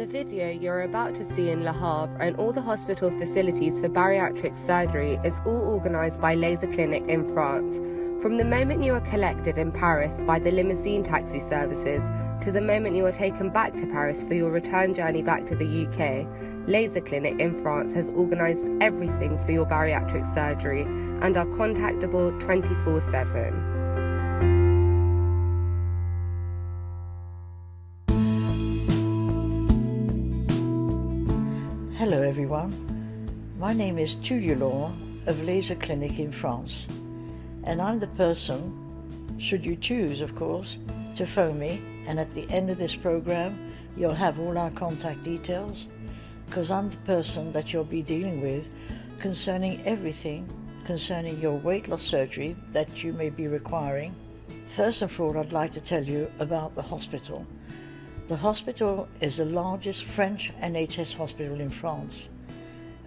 video you're about to see in Le-Havre and all the hospital facilities for bariatric surgery is all organised by Laser Clinic in France. From the moment you are collected in Paris by the Limosine taxi services to the moment you are taken back to Paris for your return journey back to the UK, Laser Clinic in France has organised everything for your bariatric surgery and are contactable 24/7. Hello everyone, my name is Julia Law of Laser Clinic in France, and I'm the person, should you choose of course, to phone me, and at the end of this program you'll have all our contact details, because I'm the person that you'll be dealing with concerning everything concerning your weight loss surgery that you may be requiring. First of all, I'd like to tell you about the hospital. The hospital is the largest French NHS hospital in France.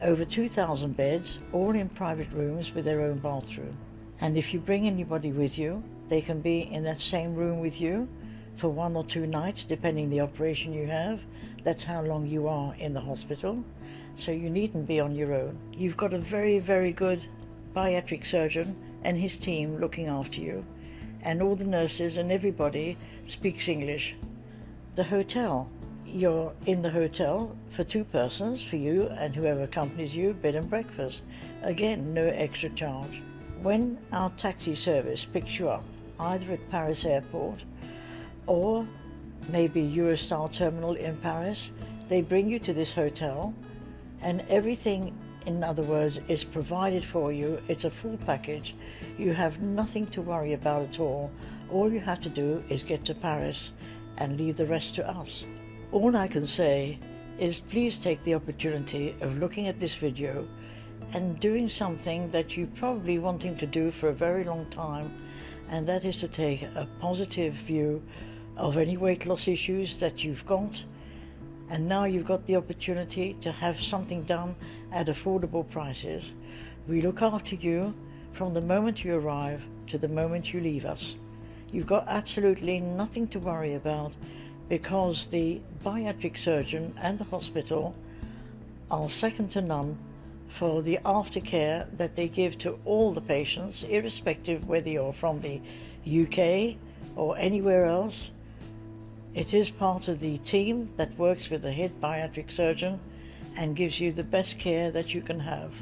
Over 2,000 beds, all in private rooms with their own bathroom. And if you bring anybody with you, they can be in that same room with you for 1 or 2 nights, depending the operation you have. That's how long you are in the hospital. So you needn't be on your own. You've got a very, very good bariatric surgeon and his team looking after you. And all the nurses and everybody speaks English. The hotel, you're in the hotel for 2 persons, for you and whoever accompanies you, bed and breakfast. Again, no extra charge. When our taxi service picks you up, either at Paris airport or maybe Eurostar terminal in Paris, they bring you to this hotel and everything, in other words, is provided for you. It's a full package. You have nothing to worry about at all. All you have to do is get to Paris and leave the rest to us. All I can say is please take the opportunity of looking at this video and doing something that you're probably wanting to do for a very long time, and that is to take a positive view of any weight loss issues that you've got, and now you've got the opportunity to have something done at affordable prices. We look after you from the moment you arrive to the moment you leave us. You've got absolutely nothing to worry about, because the bariatric surgeon and the hospital are second to none for the aftercare that they give to all the patients, irrespective whether you're from the UK or anywhere else. It is part of the team that works with the head bariatric surgeon and gives you the best care that you can have.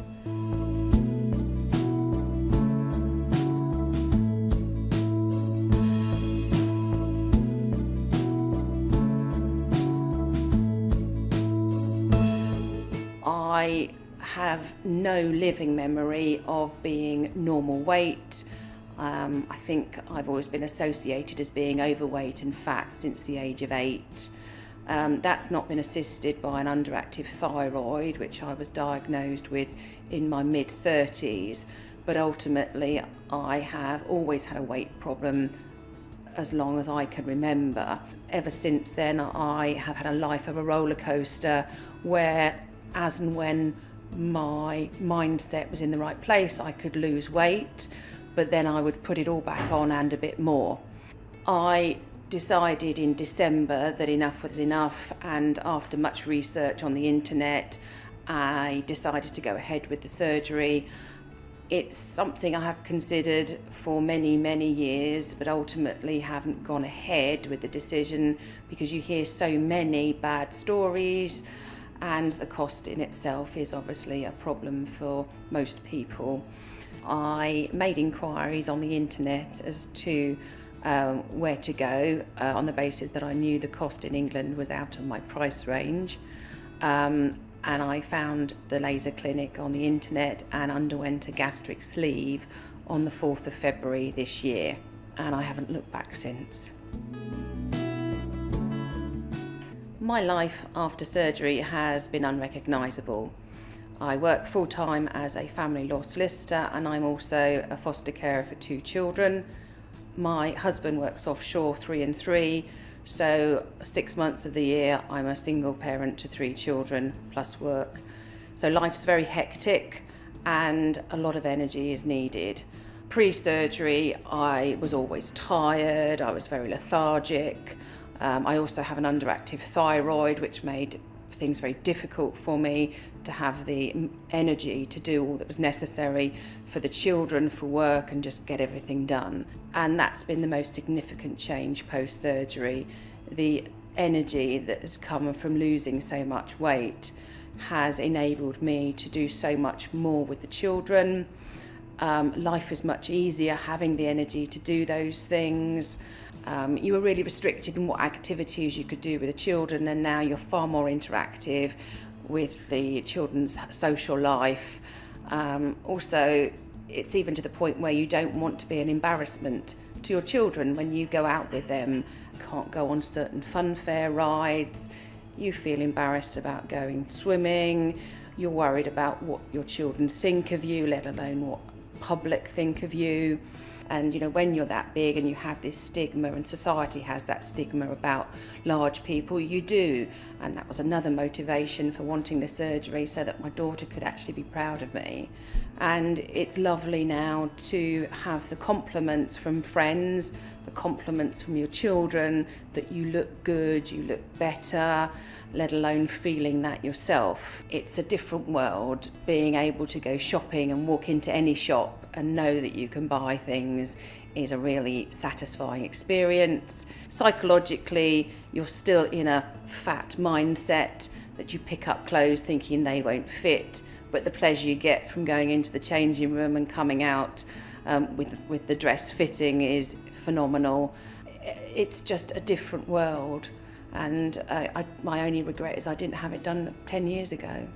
I have no living memory of being normal weight. I think I've always been associated as being overweight and fat since the age of 8. That's not been assisted by an underactive thyroid, which I was diagnosed with in my mid-30s, but ultimately I have always had a weight problem as long as I can remember. Ever since then I have had a life of a roller coaster, where as and when my mindset was in the right place, I could lose weight, but then I would put it all back on and a bit more. I decided in December that enough was enough, and after much research on the internet, I decided to go ahead with the surgery. It's something I have considered for many, many years, but ultimately haven't gone ahead with the decision because you hear so many bad stories, and the cost in itself is obviously a problem for most people. I made inquiries on the internet as to where to go on the basis that I knew the cost in England was out of my price range, and I found the Laser Clinic on the internet and underwent a gastric sleeve on the 4th of February this year, and I haven't looked back since. My life after surgery has been unrecognisable. I work full-time as a family law solicitor, and I'm also a foster carer for 2 children. My husband works offshore 3 and 3, so 6 months of the year I'm a single parent to 3 children plus work. So life's very hectic and a lot of energy is needed. Pre-surgery I was always tired, I was very lethargic. I also have an underactive thyroid, which made things very difficult for me to have the energy to do all that was necessary for the children, for work, and just get everything done. And that's been the most significant change post-surgery. The energy that has come from losing so much weight has enabled me to do so much more with the children. Life is much easier having the energy to do those things. You were really restricted in what activities you could do with the children, and now you're far more interactive with the children's social life. Also, it's even to the point where you don't want to be an embarrassment to your children when you go out with them. Can't go on certain funfair rides. You feel embarrassed about going swimming. You're worried about what your children think of you, let alone what public think of you. And when you're that big and you have this stigma, and society has that stigma about large people, you do. And that was another motivation for wanting the surgery, so that my daughter could actually be proud of me. And it's lovely now to have the compliments from friends, the compliments from your children, that you look good, you look better, let alone feeling that yourself. It's a different world, being able to go shopping and walk into any shop and know that you can buy things is a really satisfying experience. Psychologically, you're still in a fat mindset that you pick up clothes thinking they won't fit, but the pleasure you get from going into the changing room and coming out with the dress fitting is phenomenal. It's just a different world, and my only regret is I didn't have it done 10 years ago.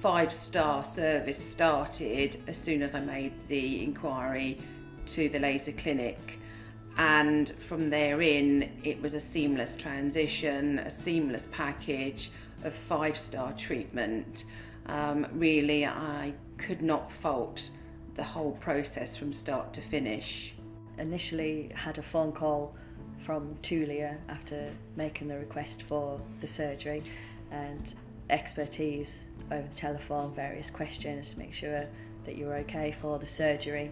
Five-star service started as soon as I made the inquiry to the laser clinic, and from there in it was a seamless transition, a seamless package of five-star treatment. Really, I could not fault the whole process from start to finish. Initially had a phone call from Tulia after making the request for the surgery, and expertise over the telephone, various questions to make sure that you were okay for the surgery,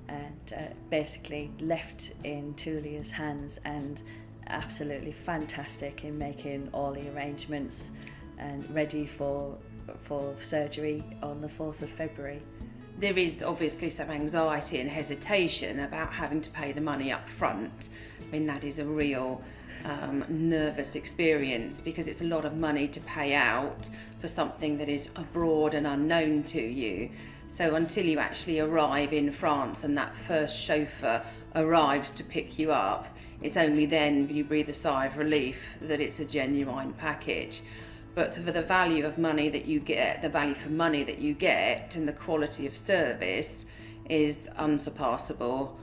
and basically left in Tulia's hands, and absolutely fantastic in making all the arrangements and ready for surgery on the 4th of February. There is obviously some anxiety and hesitation about having to pay the money up front. I mean, that is a real nervous experience, because it's a lot of money to pay out for something that is abroad and unknown to you. So until you actually arrive in France and that first chauffeur arrives to pick you up, it's only then you breathe a sigh of relief that it's a genuine package. But for the value of money that you get, the value for money that you get, and the quality of service is unsurpassable.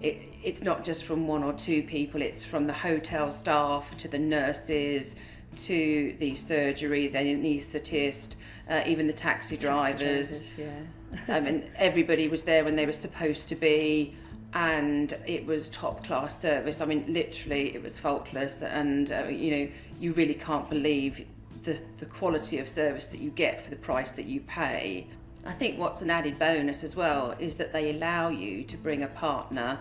It's not just from one or two people, it's from the hotel staff to the nurses to the surgery, the anaesthetist, even the taxi drivers. I mean, everybody was there when they were supposed to be, and it was top class service. I mean, literally it was faultless, and you really can't believe the quality of service that you get for the price that you pay. I think what's an added bonus as well is that they allow you to bring a partner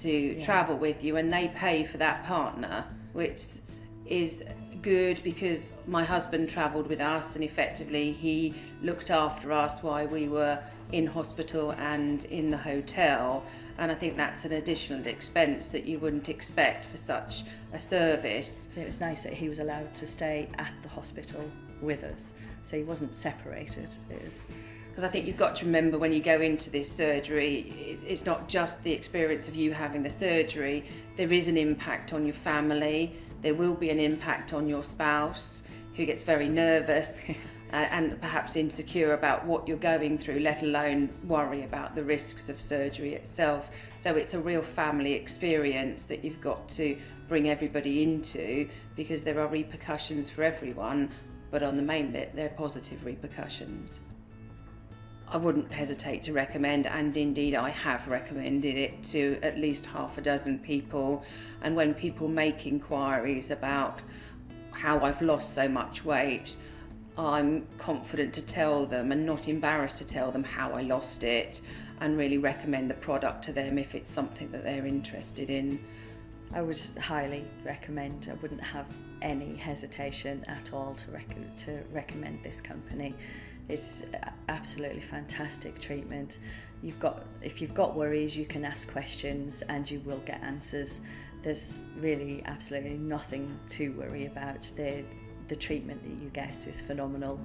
to travel with you, and they pay for that partner, which is good, because my husband travelled with us, and effectively he looked after us while we were in hospital and in the hotel, and I think that's an additional expense that you wouldn't expect for such a service. It was nice that he was allowed to stay at the hospital with us, so he wasn't separated. Because I think you've got to remember, when you go into this surgery, it's not just the experience of you having the surgery. There is an impact on your family. There will be an impact on your spouse, who gets very nervous and perhaps insecure about what you're going through, let alone worry about the risks of surgery itself. So it's a real family experience that you've got to bring everybody into, because there are repercussions for everyone, but on the main bit, they're positive repercussions. I wouldn't hesitate to recommend, and indeed I have recommended it to at least half a dozen people. And when people make inquiries about how I've lost so much weight, I'm confident to tell them, and not embarrassed to tell them, how I lost it. and really recommend the product to them if it's something that they're interested in. I would highly recommend. I wouldn't have any hesitation at all to recommend this company. It's absolutely fantastic treatment. If you've got worries, you can ask questions and you will get answers. There's really absolutely nothing to worry about. The treatment that you get is phenomenal.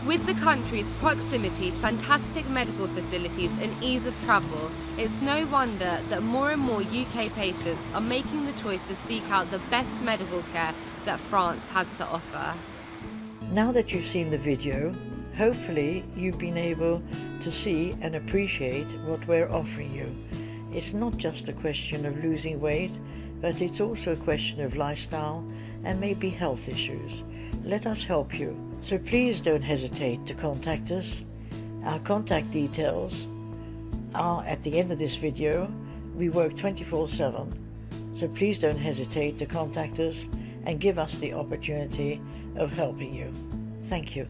With the country's proximity, fantastic medical facilities and ease of travel, it's no wonder that more and more UK patients are making the choice to seek out the best medical care that France has to offer. Now that you've seen the video, hopefully you've been able to see and appreciate what we're offering you. It's not just a question of losing weight, but it's also a question of lifestyle and maybe health issues. Let us help you. So please don't hesitate to contact us. Our contact details are at the end of this video. We work 24/7, so please don't hesitate to contact us and give us the opportunity of helping you. Thank you.